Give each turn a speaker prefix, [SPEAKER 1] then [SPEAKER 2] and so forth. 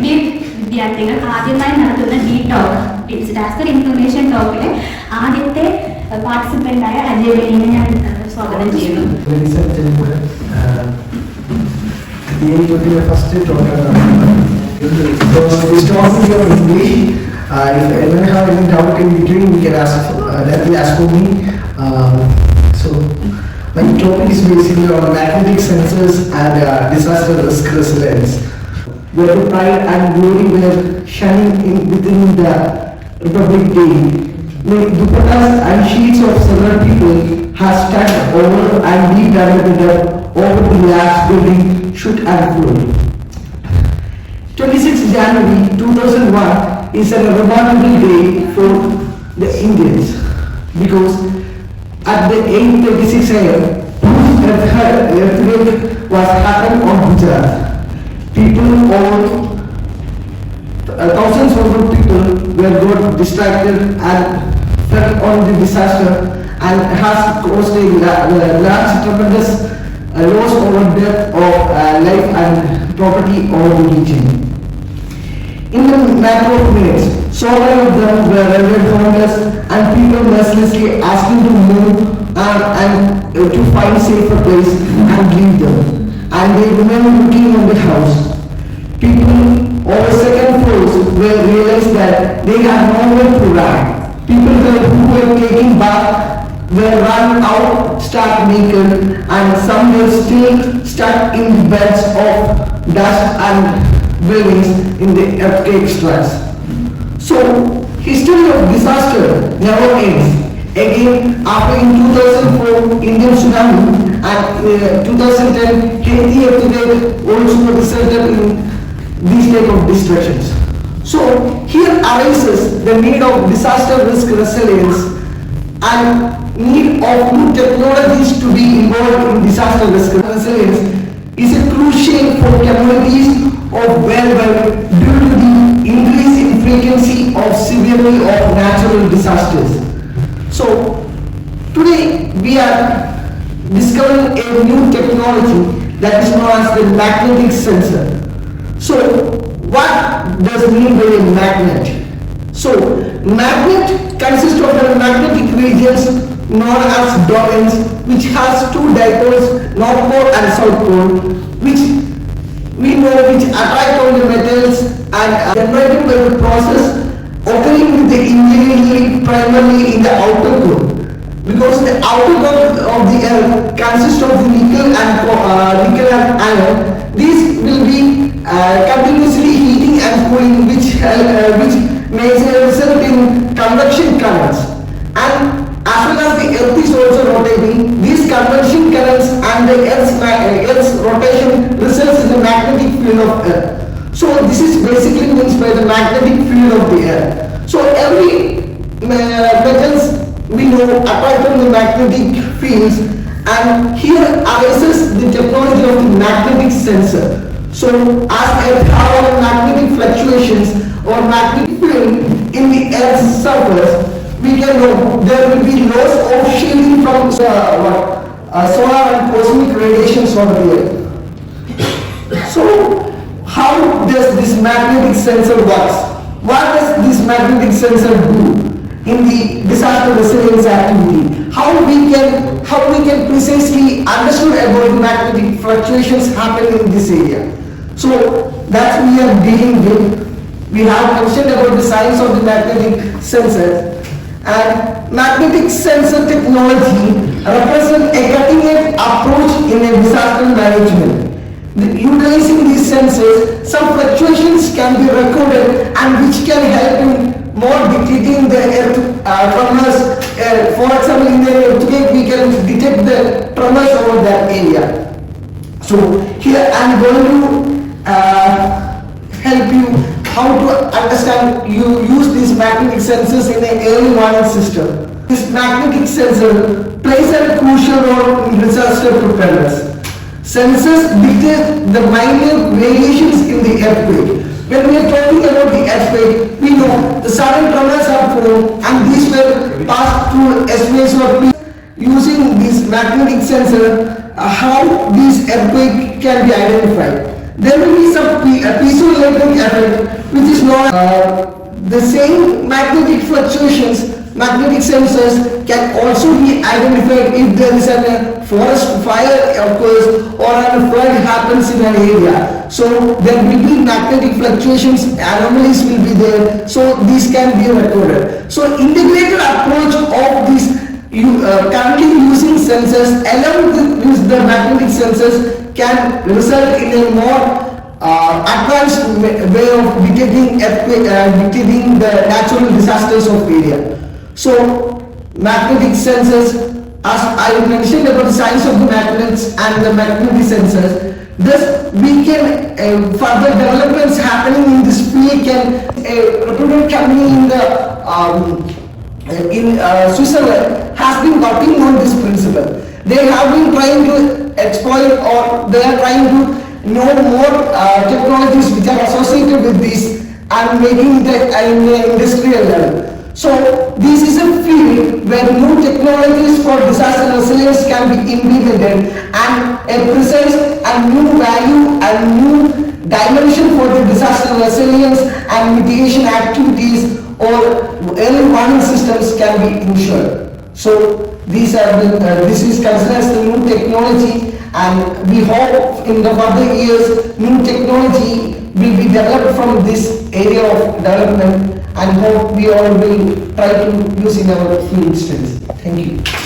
[SPEAKER 1] MBA വിദ്യാർത്ഥികൾ ആദ്യമായി നടത്തുന്ന ഡിസാസ്റ്റർ ഇൻഫർമേഷൻ ടോക്കിലെ ആദ്യത്തെ പാർട്ടിസിപ്പൻ്റായ അജയ് വെളിയെ ഞാൻ സ്വാഗതം ചെയ്യുന്നു.
[SPEAKER 2] If anyone have any doubt in between, you can directly ask for me. So my topic is basically on magnetic sensors and disaster risk resilience. Where the pride and glory were shining within the Republic Day. The dupattas and sheets of several people have stacked over and re-divided over the last building should and flow. 26 January 2001 is a remarkable day for the Indians because at the 8:36 a.m. earthquake was happened on Gujarat. People, thousands of people were got distracted and fell on the disaster and has caused a large tremendous loss over death of life and property over the region. In a matter of minutes, so many of them were rendered homeless and people mercilessly asking to move and to find safer place and leave them. And they remained looking on the house. People over second floors were realized that they had nowhere to run. People who were taking bath were run out stark naked and some were still stuck in beds of dust and buildings in the earthquake stress. So, history of disaster never ends. Again, after in 2004 Indian tsunami and 2010 Haiti earthquake also resulted in these type of destructions. So, here arises the need of disaster risk resilience and need of new technologies to be involved in disaster risk resilience is a crucial for communities of whereby due to the increase in frequency of severity of natural disasters. So today we are discovering a new technology that is known as the magnetic sensor. So what does it mean by a magnet? So magnet consists of the magnetic regions known as domains which has two dipoles, north pole and south pole, which we know which attract on the metals and generated by the process occurring with the engineering primarily in the outer core, because the outer core of the earth consists of nickel and iron. These will be continuously heating and cooling, which may result in convection currents. And as well as the earth is also rotating, these convection currents and the earth's rotation results in the magnetic field of earth. So this is basically means by the magnetic field of the earth. So every metals we know apart from the magnetic fields, and here arises the technology of the magnetic sensor. So as earth have magnetic fluctuations or magnetic field in the earth's surface, we can know there will be loss of shielding from solar and cosmic radiations over the earth. So how does this magnetic sensor works? What does this magnetic sensor do in the disaster resilience activity? How we can precisely understand about the magnetic fluctuations happening in this area? So that we are dealing with. We have mentioned about the science of the magnetic sensor. And magnetic sensor technology represents a cutting-edge approach in a disaster management. Utilizing these sensors, some fluctuations can be recorded and which can help in more detecting the earth tremors. For example, in the earthquake, we can detect the tremors over that area. So here I am going to help you how to understand you use these magnetic sensors in an early warning system. This magnetic sensor plays a crucial role in disaster preparedness. Sensors detect the minor variations in the earthquake. When we are talking about the earthquake, we know the sudden tremors are formed and these were passed through estimates or using this magnetic sensor, how these earthquake can be identified. there will be some piezoelectric effect, which is known the same magnetic fluctuations. Magnetic sensors can also be identified if there is a forest fire occurs or a flood happens in an area. So there will be magnetic fluctuations, anomalies will be there. So these can be recorded. So integrated approach of these currently using sensors along with the magnetic sensors can result in a more advanced way of detecting detecting the natural disasters of area. So magnetic sensors, as I mentioned about the science of the magnets and the magnetic sensors, thus we can further developments happening in this field can a reputed company in Switzerland has been working on this principle. They have been trying to exploit, or they are trying to know more technologies which are associated with this and making it in the industrial level. So this is a field where new technologies for disaster resilience can be implemented, and a precise and new value and new dimension for the disaster resilience and mitigation activities or early warning systems can be ensured. So these are this is considered as the new technology, and we hope in the further years new technology will be developed from this area of development, and hope we all will try to use in our field studies. Thank you.